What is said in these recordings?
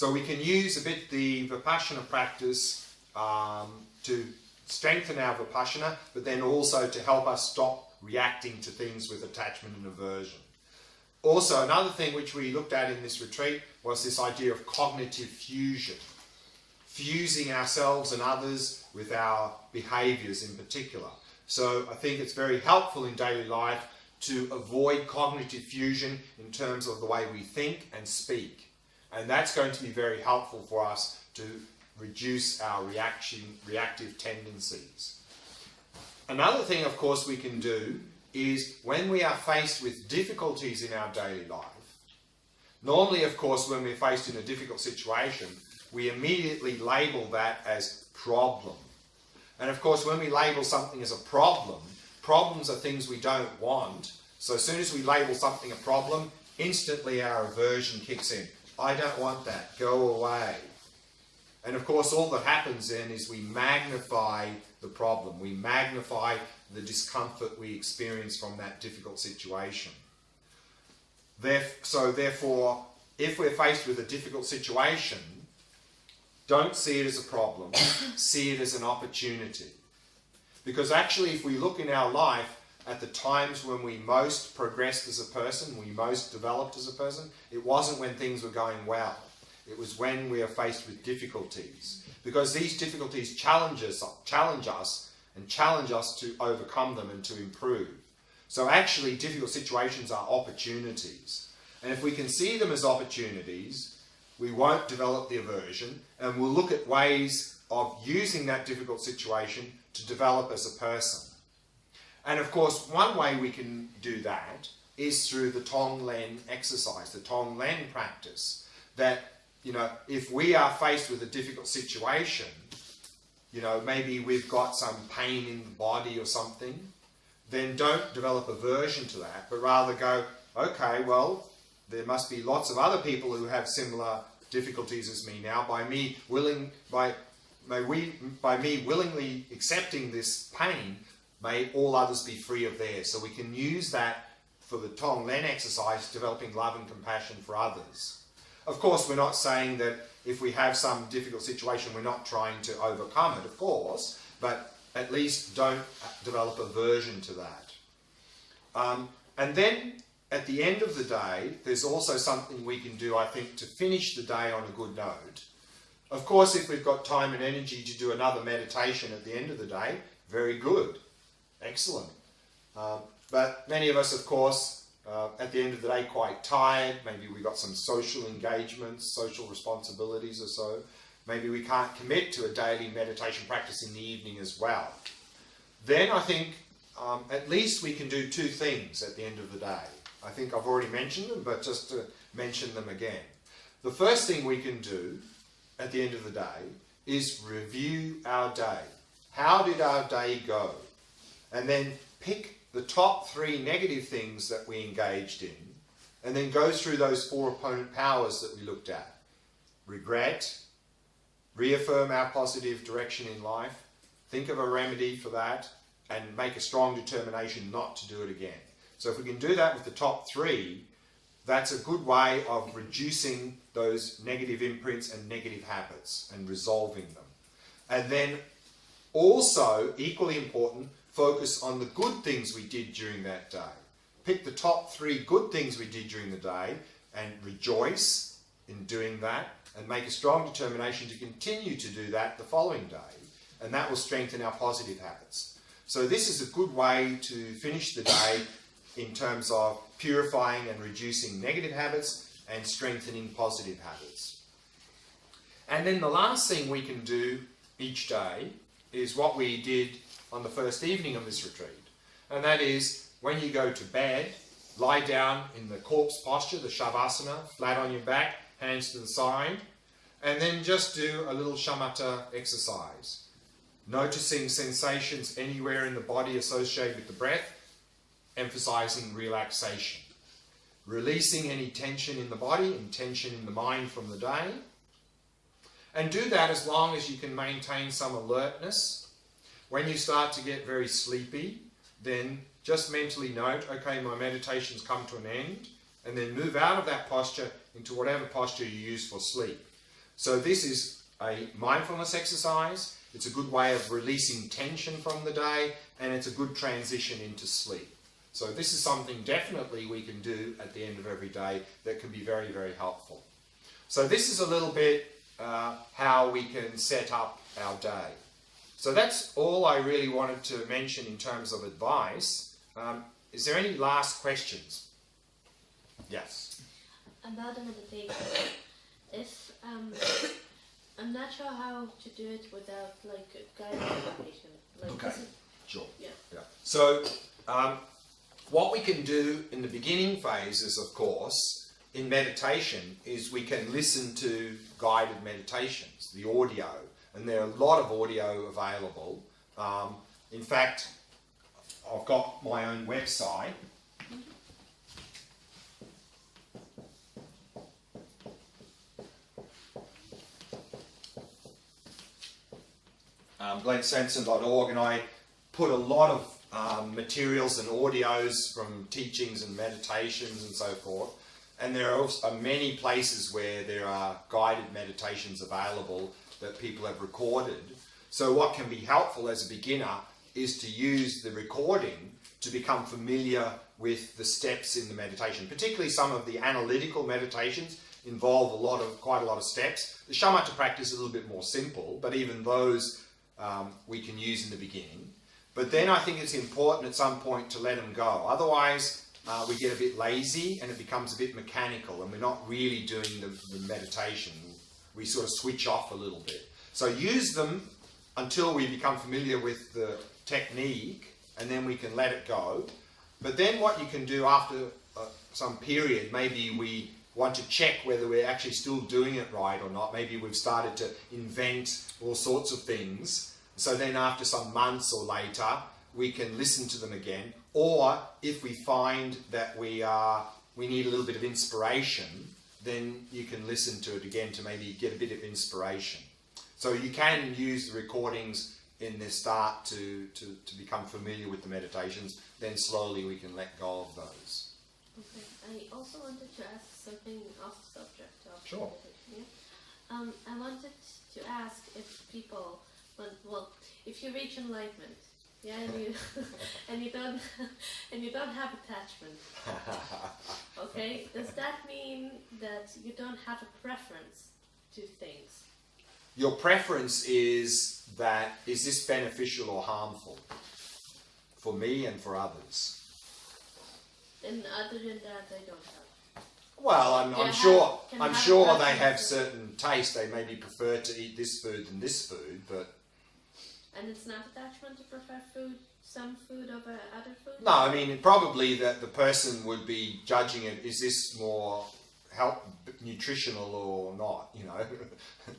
So we can use a bit the Vipassana practice to strengthen our Vipassana, but then also to help us stop reacting to things with attachment and aversion. Also, another thing which we looked at in this retreat was this idea of cognitive fusion. Fusing ourselves and others with our behaviours in particular. So I think it's very helpful in daily life to avoid cognitive fusion in terms of the way we think and speak. And that's going to be very helpful for us to reduce our reactive tendencies. Another thing, of course, we can do is when we are faced with difficulties in our daily life, normally, of course, when we're faced in a difficult situation, we immediately label that as problem. And of course, when we label something as a problem, problems are things we don't want. So as soon as we label something a problem, instantly our aversion kicks in. I don't want that. Go away. And of course, all that happens then is we magnify the problem. We magnify the discomfort we experience from that difficult situation. So therefore, if we're faced with a difficult situation, don't see it as a problem. See it as an opportunity. Because actually, if we look in our life at the times when we most progressed as a person, we most developed as a person, it wasn't when things were going well. It was when we are faced with difficulties. Because these difficulties challenge us and challenge us to overcome them and to improve. So actually, difficult situations are opportunities. And if we can see them as opportunities, we won't develop the aversion, and we'll look at ways of using that difficult situation to develop as a person. And of course, one way we can do that is through the Tonglen exercise, the Tonglen practice. That, if we are faced with a difficult situation, maybe we've got some pain in the body or something, then don't develop aversion to that, but rather go, okay, well, there must be lots of other people who have similar difficulties as me now. By me willingly accepting this pain, may all others be free of theirs. So we can use that for the Tonglen exercise, developing love and compassion for others. Of course, we're not saying that if we have some difficult situation, we're not trying to overcome it, of course, but at least don't develop aversion to that. And then, at the end of the day, there's also something we can do, I think, to finish the day on a good note. Of course, if we've got time and energy to do another meditation at the end of the day, very good. Excellent. But many of us, of course, at the end of the day, quite tired. Maybe we've got some social engagements, social responsibilities or so. Maybe we can't commit to a daily meditation practice in the evening as well. Then I think at least we can do two things at the end of the day. I think I've already mentioned them, but just to mention them again. The first thing we can do at the end of the day is review our day. How did our day go? And then pick the top 3 negative things that we engaged in, and then go through those 4 opponent powers that we looked at. Regret, reaffirm our positive direction in life, think of a remedy for that, and make a strong determination not to do it again. So if we can do that with the top 3, that's a good way of reducing those negative imprints and negative habits and resolving them. And then also, equally important, focus on the good things we did during that day. Pick the top 3 good things we did during the day and rejoice in doing that, and make a strong determination to continue to do that the following day. And that will strengthen our positive habits. So this is a good way to finish the day in terms of purifying and reducing negative habits and strengthening positive habits. And then the last thing we can do each day is what we did on the first evening of this retreat. And that is, when you go to bed, lie down in the corpse posture, the Shavasana, flat on your back, hands to the side, and then just do a little shamatha exercise. Noticing sensations anywhere in the body associated with the breath, emphasizing relaxation. Releasing any tension in the body and tension in the mind from the day. And do that as long as you can maintain some alertness. When you start to get very sleepy, then just mentally note, okay, my meditation's come to an end, and then move out of that posture into whatever posture you use for sleep. So this is a mindfulness exercise. It's a good way of releasing tension from the day, and it's a good transition into sleep. So this is something definitely we can do at the end of every day that can be very, very helpful. So this is a little bit how we can set up our day. So that's all I really wanted to mention in terms of advice. Is there any last questions? Yes. About the meditation, if I'm not sure how to do it without like a guided meditation. Like, Okay. Sure. Yeah. So what we can do in the beginning phases, of course, in meditation, is we can listen to guided meditations, the audio, and there are a lot of audio available. In fact, I've got my own website. GlenSvensson.org, and I put a lot of materials and audios from teachings and meditations and so forth. And there are also many places where there are guided meditations available that people have recorded. So what can be helpful as a beginner is to use the recording to become familiar with the steps in the meditation. Particularly some of the analytical meditations involve quite a lot of steps. The shamatha practice is a little bit more simple, but even those we can use in the beginning. But then I think it's important at some point to let them go. Otherwise, we get a bit lazy and it becomes a bit mechanical and we're not really doing the meditation. We sort of switch off a little bit. So use them until we become familiar with the technique, and then we can let it go. But then what you can do after some period, maybe we want to check whether we're actually still doing it right or not. Maybe we've started to invent all sorts of things. So then after some months or later, we can listen to them again. Or if we find that we need a little bit of inspiration, then you can listen to it again to maybe get a bit of inspiration. So you can use the recordings in the start to become familiar with the meditations. Then slowly we can let go of those. Okay. I also wanted to ask something off the subject of Sure. meditation. Yeah? I wanted to ask if people, if you reach enlightenment, yeah, and you don't have attachment, okay, does that mean that you don't have a preference to things? Your preference is that, is this beneficial or harmful for me and for others? And other than that, I don't have. Well, I'm sure they have certain taste. They maybe prefer to eat this food than this food, but... And it's not attachment to prefer some food over other food? No, I mean, probably that the person would be judging it, is this more nutritional or not, you know?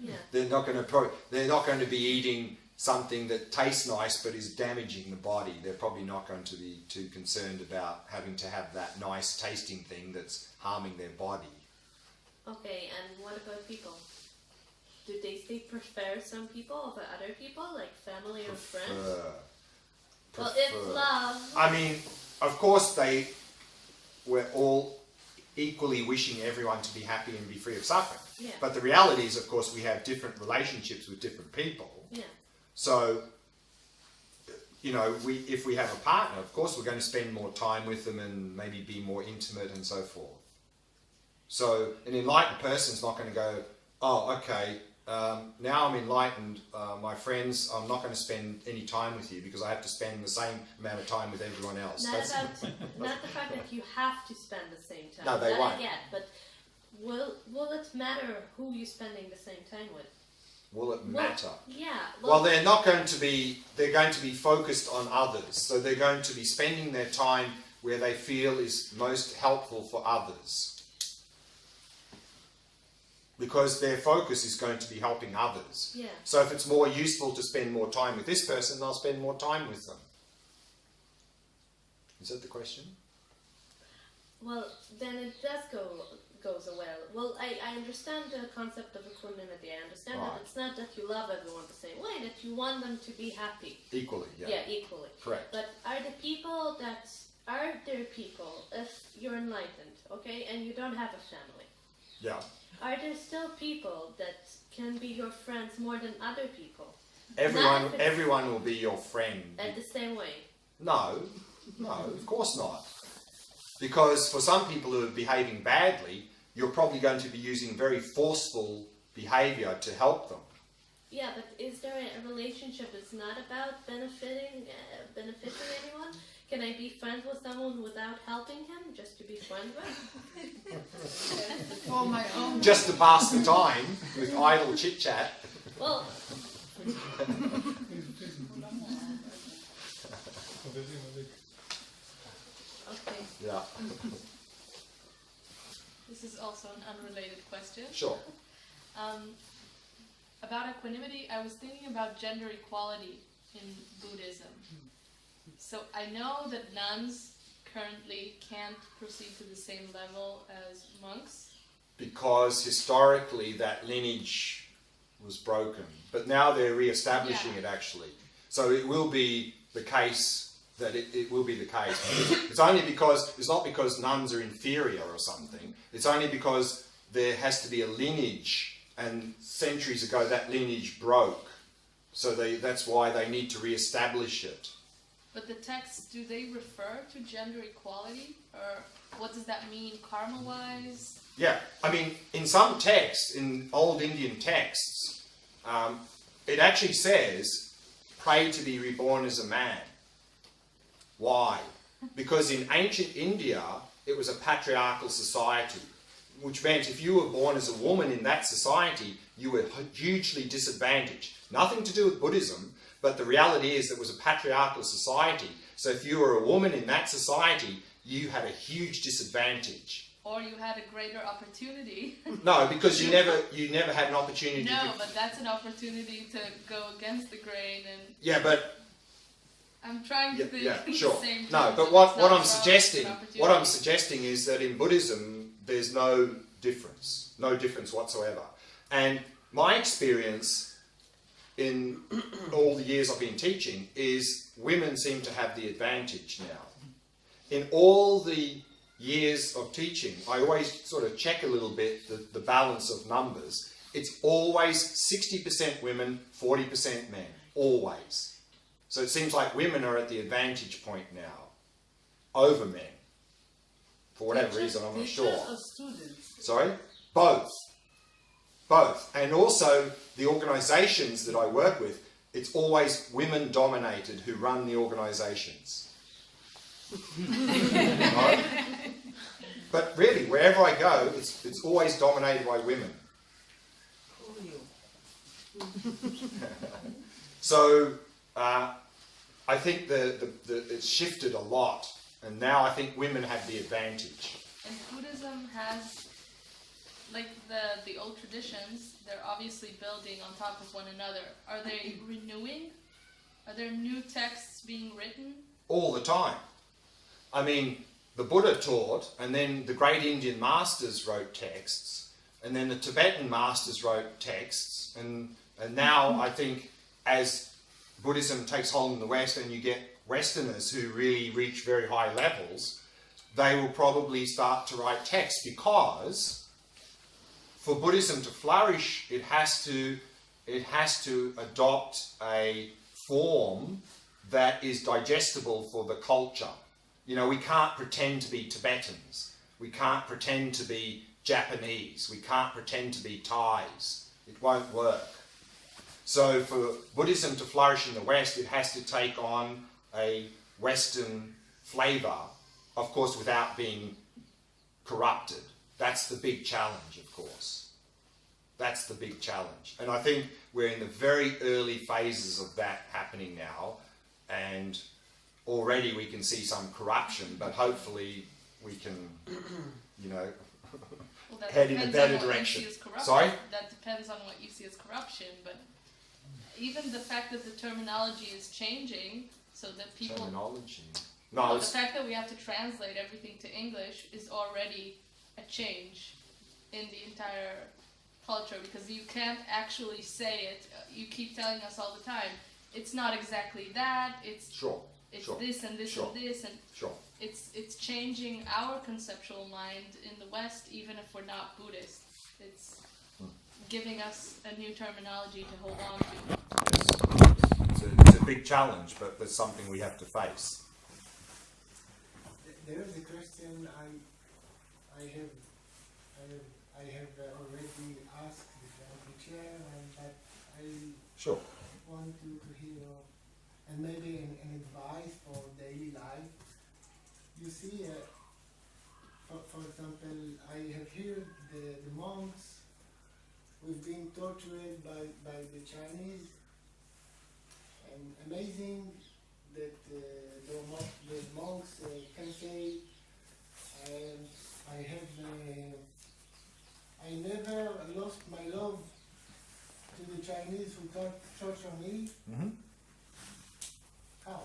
Yeah. They're not going to be eating something that tastes nice but is damaging the body. They're probably not going to be too concerned about having to have that nice tasting thing that's harming their body. Okay, and what about people? Do they still prefer some people over other people, like family or friends? Well, if love... I mean, of course we're all equally wishing everyone to be happy and be free of suffering. Yeah. But the reality is, of course, we have different relationships with different people. Yeah. So, you know, if we have a partner, of course we're going to spend more time with them and maybe be more intimate and so forth. So an enlightened person's not going to go, oh, okay, now I'm enlightened, my friends, I'm not going to spend any time with you because I have to spend the same amount of time with everyone else. Not the fact that you have to spend the same time. No, they won't. I get, but will it matter who you're spending the same time with? Will it matter? Yeah. Well, they're going to be focused on others. So they're going to be spending their time where they feel is most helpful for others. Because their focus is going to be helping others. Yeah. So if it's more useful to spend more time with this person, they'll spend more time with them. Is that the question? Well, then it does goes well. Well, I understand the concept of equanimity. I understand that it's not that you love everyone the same way, that you want them to be happy. Equally, yeah. Yeah, equally. Correct. But are there people, if you're enlightened, okay, and you don't have a family? Yeah. Are there still people that can be your friends more than other people. Everyone will be your friend. At the same way. No, of course not. Because for some people who are behaving badly, you're probably going to be using very forceful behavior to help them. Yeah, but is there a relationship that's not about benefiting anyone? Can I be friends with someone without helping him, just to be friends with? For my own. Just to pass the time with idle chit-chat. Well, okay. Yeah. This is also an unrelated question. Sure. About equanimity, I was thinking about gender equality in Buddhism. So I know that nuns currently can't proceed to the same level as monks. Because historically that lineage was broken. But now they're re-establishing it actually. So it will be the case that it will be the case. It's only because, it's not because nuns are inferior or something. It's only because there has to be a lineage, and centuries ago that lineage broke. So that's why they need to re-establish it. But the texts, do they refer to gender equality? Or what does that mean karma-wise? Yeah, I mean, in some texts, in old Indian texts, it actually says, pray to be reborn as a man. Why? Because in ancient India, it was a patriarchal society, which meant if you were born as a woman in that society, you were hugely disadvantaged. Nothing to do with Buddhism, but the reality is that it was a patriarchal society. So if you were a woman in that society, you had a huge disadvantage. Or you had a greater opportunity. No, because you never had an opportunity. No, but that's an opportunity to go against the grain and. Yeah, but. I'm trying to think. Yeah, the sure. same No, time, but so what I'm it's what I'm suggesting is that in Buddhism there's no difference whatsoever. And my experience in all the years I've been teaching is women seem to have the advantage now. In all the years of teaching, I always sort of check a little bit the balance of numbers. It's always 60% women, 40% men. Always. So it seems like women are at the advantage point now over men. For whatever reason, I'm not sure. Teachers or students? Sorry? Both. Both. And also the organisations that I work with, it's always women dominated who run the organisations. Right? But really, wherever I go, it's always dominated by women. So I think it's shifted a lot, and now I think women have the advantage. And Buddhism has, like the old traditions, they're obviously building on top of one another. Are they renewing? Are there new texts being written? All the time. I mean, the Buddha taught, and then the great Indian masters wrote texts, and then the Tibetan masters wrote texts, and now I think as Buddhism takes hold in the West and you get Westerners who really reach very high levels, they will probably start to write texts, because for Buddhism to flourish, it has to adopt a form that is digestible for the culture. You know, we can't pretend to be Tibetans. We can't pretend to be Japanese. We can't pretend to be Thais. It won't work. So for Buddhism to flourish in the West, it has to take on a Western flavour, of course, without being corrupted. That's the big challenge, of course. That's the big challenge. And I think we're in the very early phases of that happening now, and already we can see some corruption, but hopefully we can, you know, head in a better direction. Sorry? That depends on what you see as corruption, but even the fact that the terminology is changing, so that people... Terminology? No, the fact that we have to translate everything to English is already a change in the entire culture, because you can't actually say it. You keep telling us all the time, it's not exactly that, it's this and this and this, and it's changing our conceptual mind in the West, even if we're not Buddhist. It's giving us a new terminology to hold on to. It's a big challenge, but there's something we have to face. There is a question I have already asked the chair, but I Sure. want to hear, and maybe an advice for daily life. You see, for example, I have heard the monks who've been tortured by the Chinese, and amazing that the monks can say, I never lost my love to the Chinese who torture me. Mm-hmm. How?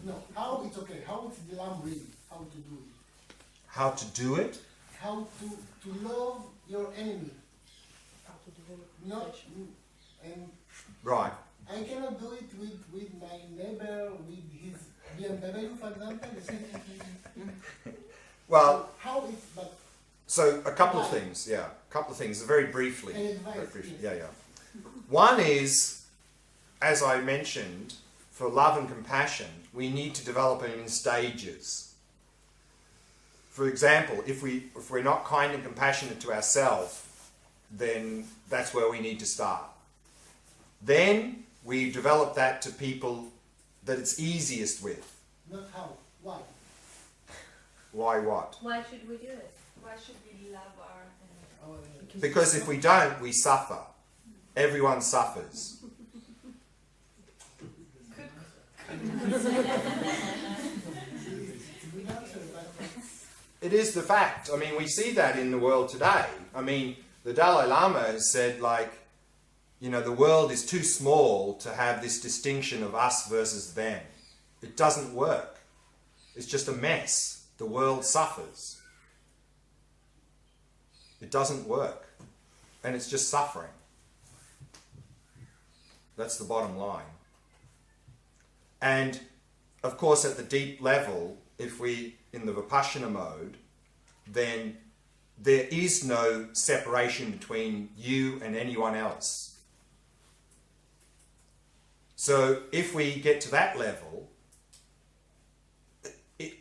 No, how it's okay. How it's the lamb really? How to do it? How to do it? How to love your enemy? How to develop Not relation. and Right. I cannot do it with my neighbor, with his BMW, for example. Well, So how it's but so a couple of Why? things, yeah. A couple of things, very briefly. An advice, Very briefly. yes. Yeah. One is, as I mentioned, for love and compassion, we need to develop it in stages. For example, if we're not kind and compassionate to ourselves, then that's where we need to start. Then we develop that to people that it's easiest with. not how. Why? Why what? Why should we do it? Why should we love our enemy? Because if we don't, we suffer. Everyone suffers. It is the fact. I mean, we see that in the world today. I mean, the Dalai Lama has said, like, you know, the world is too small to have this distinction of us versus them. It doesn't work. It's just a mess. The world suffers. It doesn't work. And it's just suffering. That's the bottom line. And, of course, at the deep level, if we, in the Vipassana mode, then there is no separation between you and anyone else. So if we get to that level, it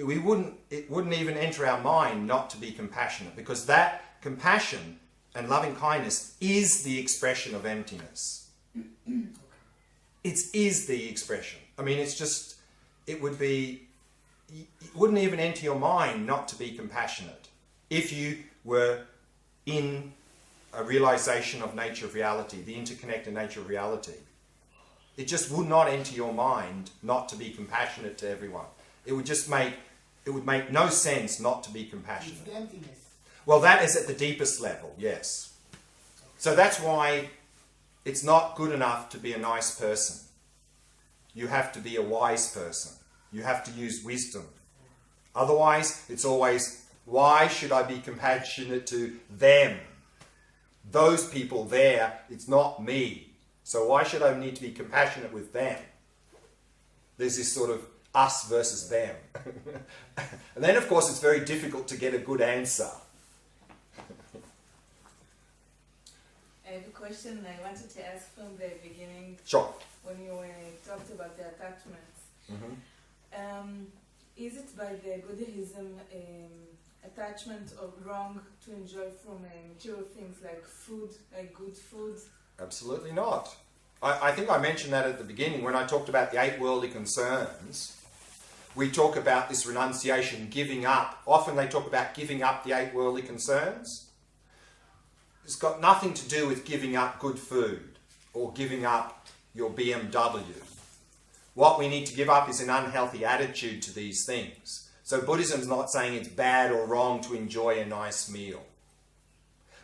wouldn't even enter our mind not to be compassionate, because that compassion and loving kindness is the expression of emptiness. It is the expression. I mean, it's just, it wouldn't even enter your mind not to be compassionate if you were in a realization of nature of reality, the interconnected nature of reality. It just would not enter your mind not to be compassionate to everyone. It would make no sense not to be compassionate. It's the emptiness. Well, that is at the deepest level, yes. So that's why it's not good enough to be a nice person. You have to be a wise person. You have to use wisdom. Otherwise, it's always, why should I be compassionate to them? Those people there, it's not me. So why should I need to be compassionate with them? There's this sort of us versus them. And then, of course, it's very difficult to get a good answer. I have a question I wanted to ask from the beginning Sure. when you talked about the attachments. Mm-hmm. Is it by the Buddhism attachment or wrong to enjoy from material things like food, like good food? Absolutely not. I think I mentioned that at the beginning when I talked about the 8 worldly concerns. We talk about this renunciation, giving up. Often they talk about giving up the 8 worldly concerns. It's got nothing to do with giving up good food or giving up your BMW. What we need to give up is an unhealthy attitude to these things. So Buddhism is not saying it's bad or wrong to enjoy a nice meal.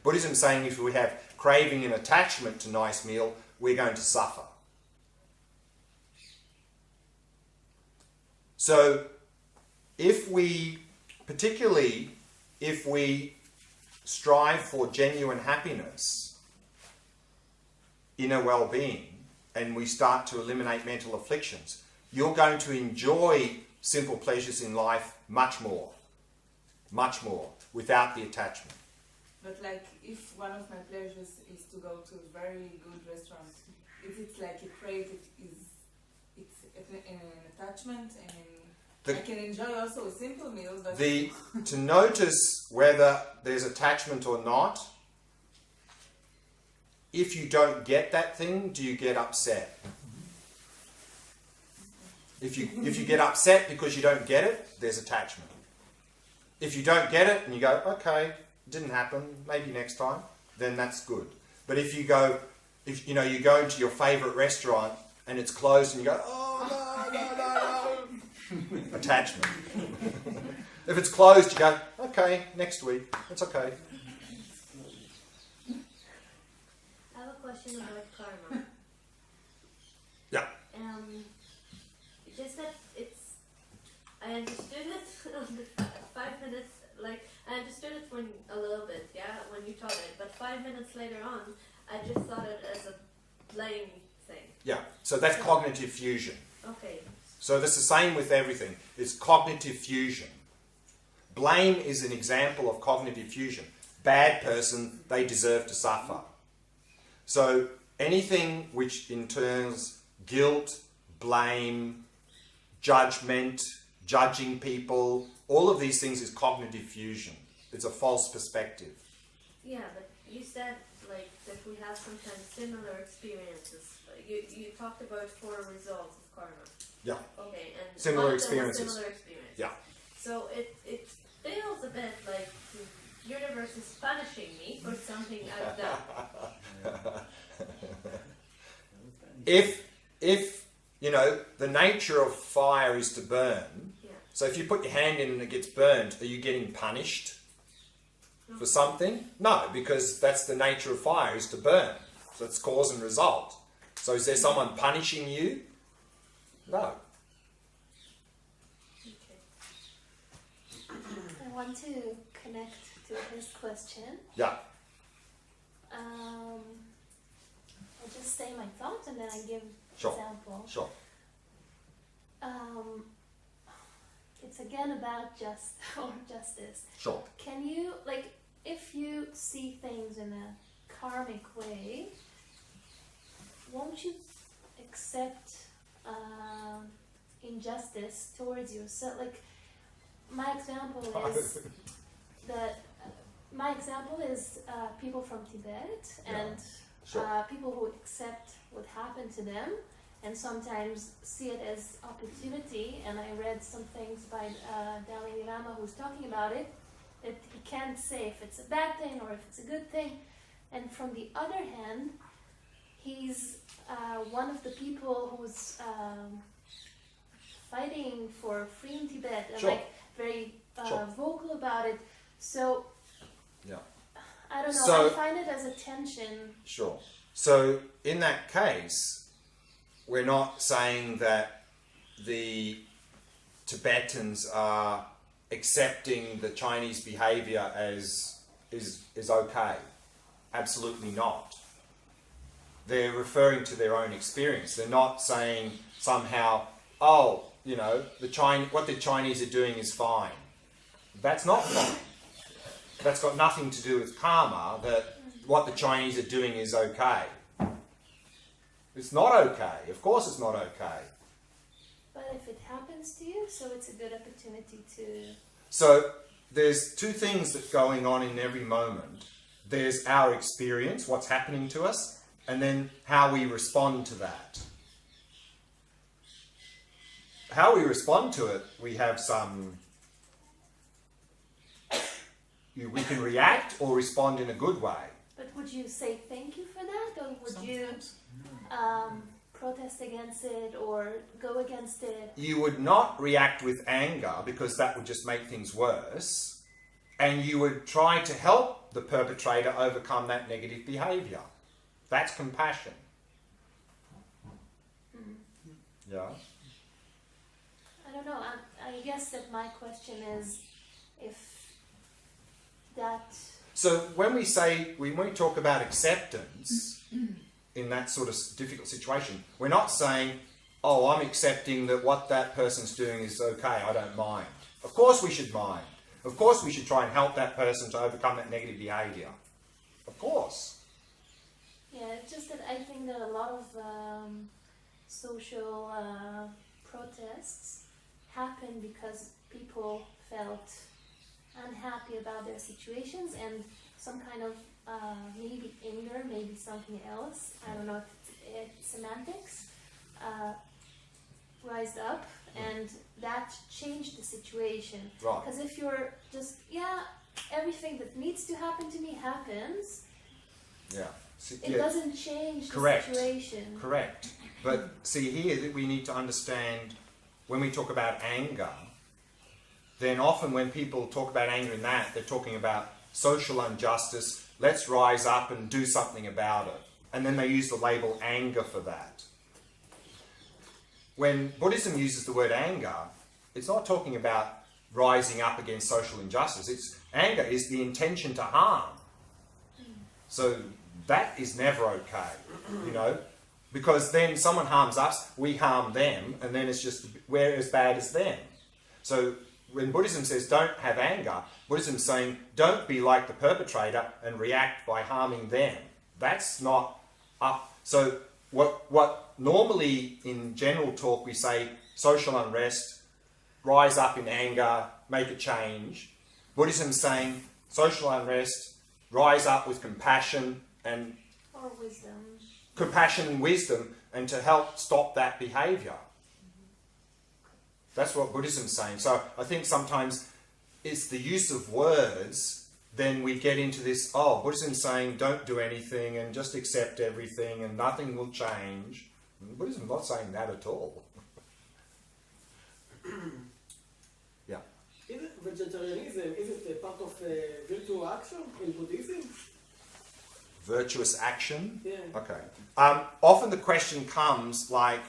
Buddhism is saying if we have craving and attachment to nice meal, we're going to suffer. So particularly if we strive for genuine happiness, inner well-being, and we start to eliminate mental afflictions, you're going to enjoy simple pleasures in life much more, without the attachment. But like, if one of my pleasures is to go to a very good restaurant, is it like a trait? It's an attachment, and I can enjoy also a simple meal. But to notice whether there's attachment or not. If you don't get that thing, do you get upset? If you get upset because you don't get it, there's attachment. If you don't get it and you go, okay, didn't happen, maybe next time, then that's good. But if you go into your favourite restaurant and it's closed and you go, oh no, attachment. If it's closed, you go, okay, next week, it's okay. I have a question about karma. Yeah. Just that I understood it on the 5 minutes, like, I understood it for a little bit, yeah, when you taught it, but 5 minutes later on, I just thought it as a blame thing. Yeah, so that's cognitive fusion. Okay. So that's the same with everything. It's cognitive fusion. Blame is an example of cognitive fusion. Bad person, they deserve to suffer. So anything which in terms guilt, blame, judgment, judging people, all of these things is cognitive fusion. It's a false perspective. Yeah, but you said like that we have sometimes similar experiences. You talked about 4 results of karma. Yeah. Okay, and Similar one of them was experiences. similar experiences. Yeah. So it feels a bit like the universe is punishing me for something I've done. If you know, the nature of fire is to burn, Yeah. so if you put your hand in and it gets burned, are you getting punished for something? No, because that's the nature of fire, is to burn. So it's cause and result. So is there someone punishing you? No. Okay. I want to connect to his question. Yeah. I'll just say my thoughts and then I give Sure. example. Sure. It's again about justice. Sure. Can you, like, if you see things in a karmic way, won't you accept injustice towards yourself? Like, my example is that people from Tibet and Sure. people who accept what happened to them and sometimes see it as opportunity. And I read some things by Dalai Lama who's talking about it, that he can't say if it's a bad thing or if it's a good thing. And from the other hand, he's one of the people who's fighting for freeing Tibet and Sure. like very Sure. vocal about it. So Yeah. I don't know. So- I find it as a tension. Sure. So in that case, we're not saying that the Tibetans are accepting the Chinese behavior as is okay. Absolutely not. They're referring to their own experience. They're not saying somehow, oh, you know, what the Chinese are doing is fine. That's not fine. That's got nothing to do with karma, that what the Chinese are doing is okay. It's not okay. Of course it's not okay. But if it happens to you, so it's a good opportunity to... So there's 2 things that are going on in every moment. There's our experience, what's happening to us, and then how we respond to that. How we respond to it, we have some... We can react or respond in a good way. But would you say thank you for that? Or would you protest against it or go against it? You would not react with anger because that would just make things worse. And you would try to help the perpetrator overcome that negative behaviour. That's compassion. Yeah. I don't know. I guess that my question is if that... So when we talk about acceptance in that sort of difficult situation, we're not saying, oh, I'm accepting that what that person's doing is okay, I don't mind. Of course we should mind. Of course we should try and help that person to overcome that negative behaviour. Of course. Yeah, it's just that I think that a lot of social protests happen because people felt unhappy about their situations, and some kind of maybe anger, maybe something else, I don't know if it's semantics, rised up, and that changed the situation. Right. Because if you're just, everything that needs to happen to me happens, Yeah. it doesn't change Correct. the situation. Correct. But see here that we need to understand when we talk about anger, then often when people talk about anger in that, they're talking about social injustice, let's rise up and do something about it. And then they use the label anger for that. When Buddhism uses the word anger, it's not talking about rising up against social injustice. Anger is the intention to harm. So that is never okay, because then someone harms us, we harm them, and then it's just, we're as bad as them. So when Buddhism says don't have anger, Buddhism is saying don't be like the perpetrator and react by harming them. That's not up. So what normally in general talk we say social unrest, rise up in anger, make a change. Buddhism is saying social unrest, rise up with compassion and wisdom, and to help stop that behaviour. That's what Buddhism is saying. So I think sometimes it's the use of words, then we get into this, Buddhism is saying don't do anything and just accept everything and nothing will change. Buddhism is not saying that at all. Yeah. Is vegetarianism, is it a part of virtual action in Buddhism? Virtuous action? Yeah. Okay. Often the question comes like,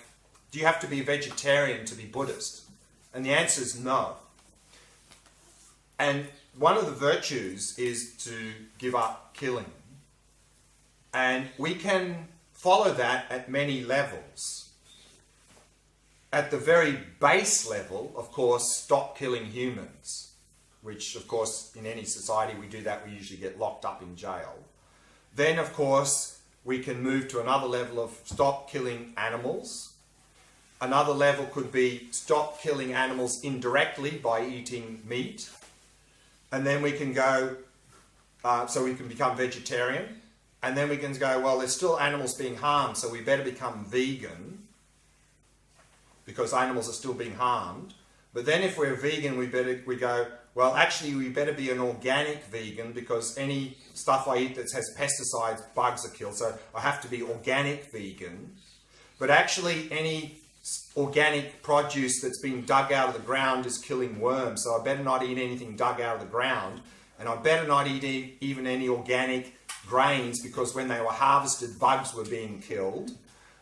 do you have to be vegetarian to be Buddhist? And the answer is no. And one of the virtues is to give up killing. And we can follow that at many levels. At the very base level, of course, stop killing humans, which, of course, in any society we do that, we usually get locked up in jail. Then, of course, we can move to another level of stop killing animals. Another level could be stop killing animals indirectly by eating meat. And then we can go, so we can become vegetarian. And then we can go, well, there's still animals being harmed, so we better become vegan, because animals are still being harmed. But then if we're vegan, we go, well, actually we better be an organic vegan, because any stuff I eat that has pesticides, bugs are killed, so I have to be organic vegan. But actually any organic produce that's being dug out of the ground is killing worms, so I better not eat anything dug out of the ground, and I better not eat even any organic grains, because when they were harvested, bugs were being killed.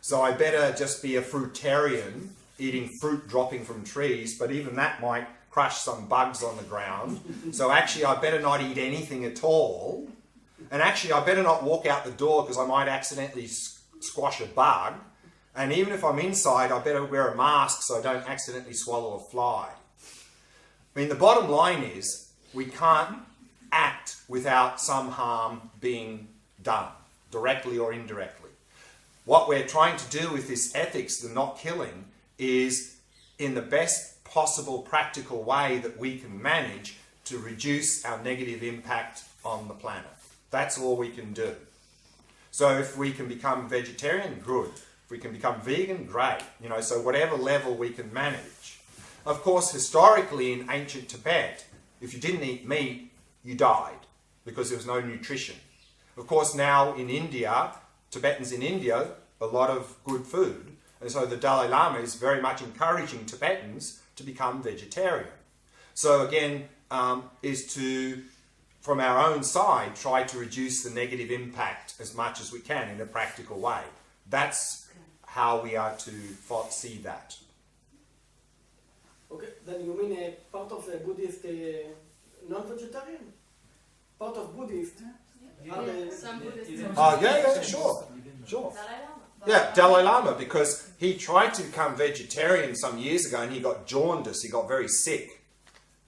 So I better just be a fruitarian, eating fruit dropping from trees, but even that might crush some bugs on the ground. So actually I better not eat anything at all. And actually I better not walk out the door, because I might accidentally squash a bug. And even if I'm inside, I better wear a mask so I don't accidentally swallow a fly. I mean, the bottom line is we can't act without some harm being done, directly or indirectly. What we're trying to do with this ethics, the not killing, is in the best possible practical way that we can manage to reduce our negative impact on the planet. That's all we can do. So if we can become vegetarian, good. If we can become vegan, great. So whatever level we can manage. Of course, historically in ancient Tibet, if you didn't eat meat, you died, because there was no nutrition. Of course, now in India, Tibetans in India, a lot of good food. And so the Dalai Lama is very much encouraging Tibetans to become vegetarian. So again, is to, from our own side, try to reduce the negative impact as much as we can in a practical way. That's how we are to see that. Okay, then you mean a part of the Buddhist non-vegetarian? Part of Buddhist? Some Buddhists. Yeah, sure. Yeah, Dalai Lama, because he tried to become vegetarian some years ago and he got jaundice, he got very sick.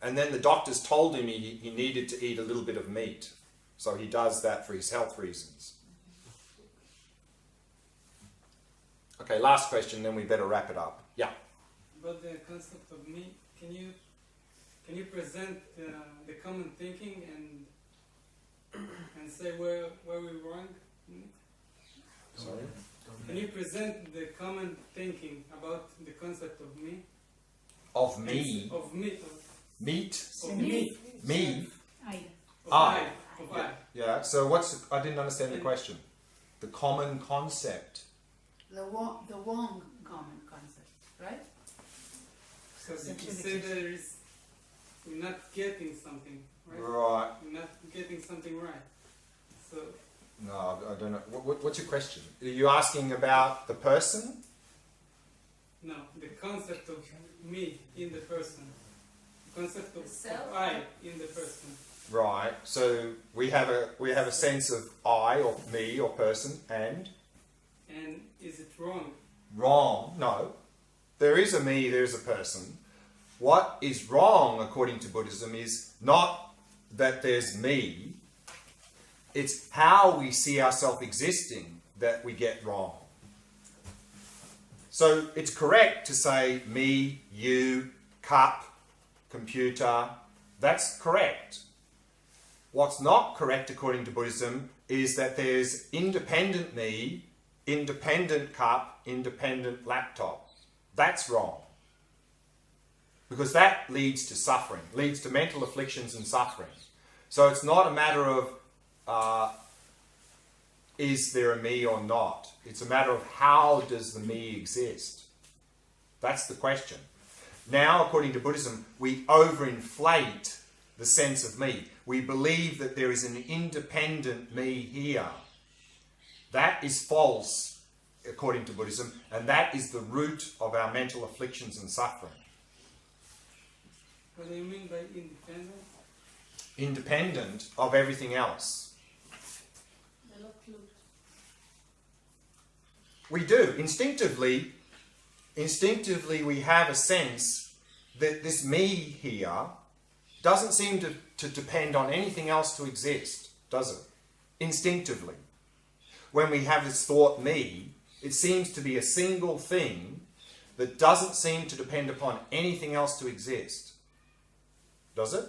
And then the doctors told him he needed to eat a little bit of meat. So he does that for his health reasons. Okay, last question, then we better wrap it up. Yeah. About the concept of me, can you present the common thinking and say where we're wrong? Sorry? Can you present the common thinking about the concept of me? Of me? Of me. Meat? Of me. Me? Of I. Of I. Yeah, so I didn't understand the question. The common concept. The wrong common concept, right? Because if you say we're not getting something, right? Right. We're not getting something right. So, No, I don't know. What's your question? Are you asking about the person? no, the concept of me in the person. The concept of Self? I in the person. Right. So we have a sense of I or me or person and And is it wrong? wrong. No. There is a me, there is a person. What is wrong according to Buddhism is not that there's me. It's how we see ourselves existing that we get wrong. So it's correct to say me, you, cup, computer. That's correct. What's not correct according to Buddhism is that there's independent me, independent cup, independent laptop. That's wrong. Because that leads to suffering, leads to mental afflictions and suffering. So it's not a matter of is there a me or not. It's a matter of how does the me exist. That's the question. Now, according to Buddhism, we overinflate the sense of me. We believe that there is an independent me here. That is false, according to Buddhism, and that is the root of our mental afflictions and suffering. What do you mean by independent? Independent of everything else. We do. Instinctively we have a sense that this me here doesn't seem to depend on anything else to exist, does it? Instinctively. When we have this thought me, it seems to be a single thing that doesn't seem to depend upon anything else to exist. Does it?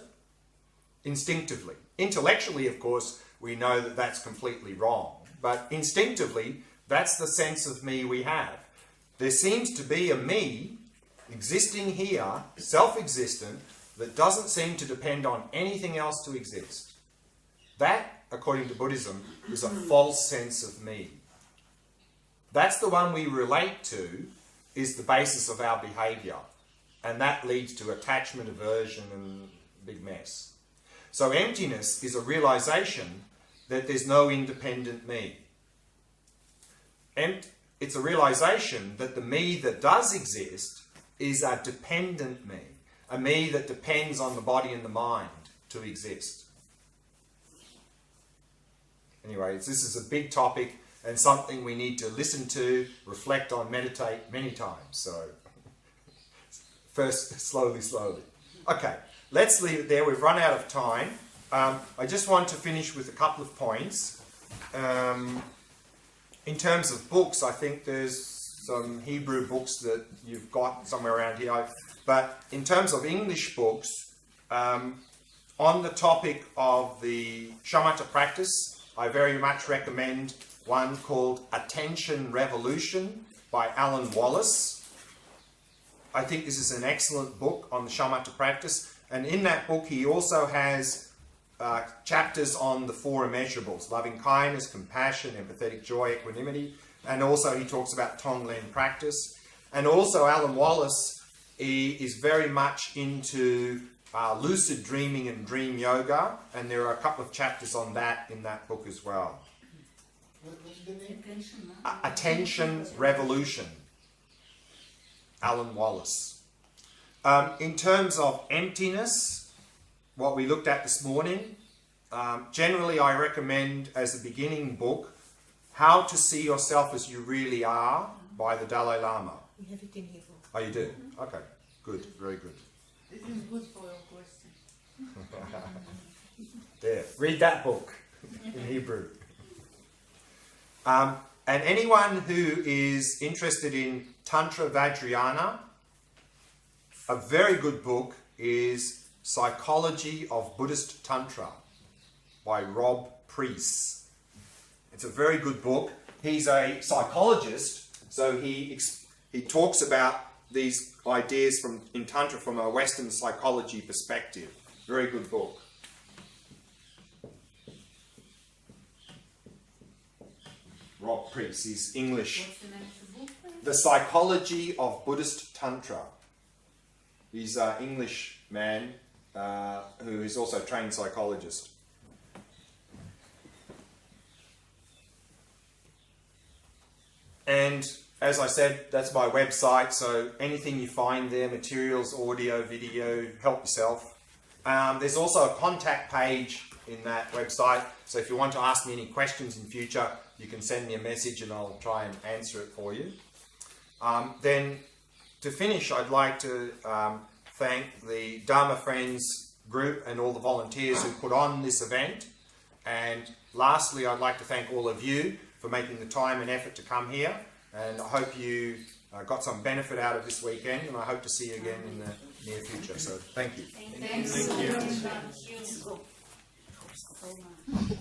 Instinctively. Intellectually, of course, we know that that's completely wrong. But instinctively, that's the sense of me we have. There seems to be a me existing here, self-existent, that doesn't seem to depend on anything else to exist. That, according to Buddhism, is a false sense of me. That's the one we relate to, is the basis of our behaviour. And that leads to attachment, aversion, and big mess. So emptiness is a realisation that there's no independent me. It's a realisation that the me that does exist is a dependent me. A me that depends on the body and the mind to exist. Anyway, this is a big topic and something we need to listen to, reflect on, meditate many times. So, first, slowly. Okay, let's leave it there. We've run out of time. I just want to finish with a couple of points. In terms of books, I think there's some Hebrew books that you've got somewhere around here. But in terms of English books, on the topic of the shamatha practice, I very much recommend one called Attention Revolution by Alan Wallace. I think this is an excellent book on the shamatha practice. And in that book, he also has chapters on the four immeasurables: loving kindness, compassion, empathetic joy, equanimity. And also he talks about Tonglen practice. And also Alan Wallace is very much into lucid dreaming and dream yoga. And there are a couple of chapters on that in that book as well. What's the name? Attention Revolution. Alan Wallace. In terms of emptiness, what we looked at this morning, generally I recommend as a beginning book, How to See Yourself as You Really Are by the Dalai Lama. We have it in Hebrew. Oh, you do? Okay, good, very good. This is good for your question. There, read that book in Hebrew. And anyone who is interested in Tantra Vajrayana, a very good book is Psychology of Buddhist Tantra by Rob Priest. It's a very good book. He's a psychologist, so he talks about these ideas in Tantra from a Western psychology perspective. Very good book. Rob Priest, he's English. What's the name of the book, please? The Psychology of Buddhist Tantra. He's an English man who is also a trained psychologist. And as I said, that's my website, so anything you find there, materials, audio, video, help yourself. There's also a contact page in that website, so if you want to ask me any questions in future, you can send me a message and I'll try and answer it for you. Then, to finish, I'd like to thank the Dharma Friends group and all the volunteers who put on this event. And lastly, I'd like to thank all of you for making the time and effort to come here. And I hope you got some benefit out of this weekend, and I hope to see you again in the near future. So, thank you. Thanks.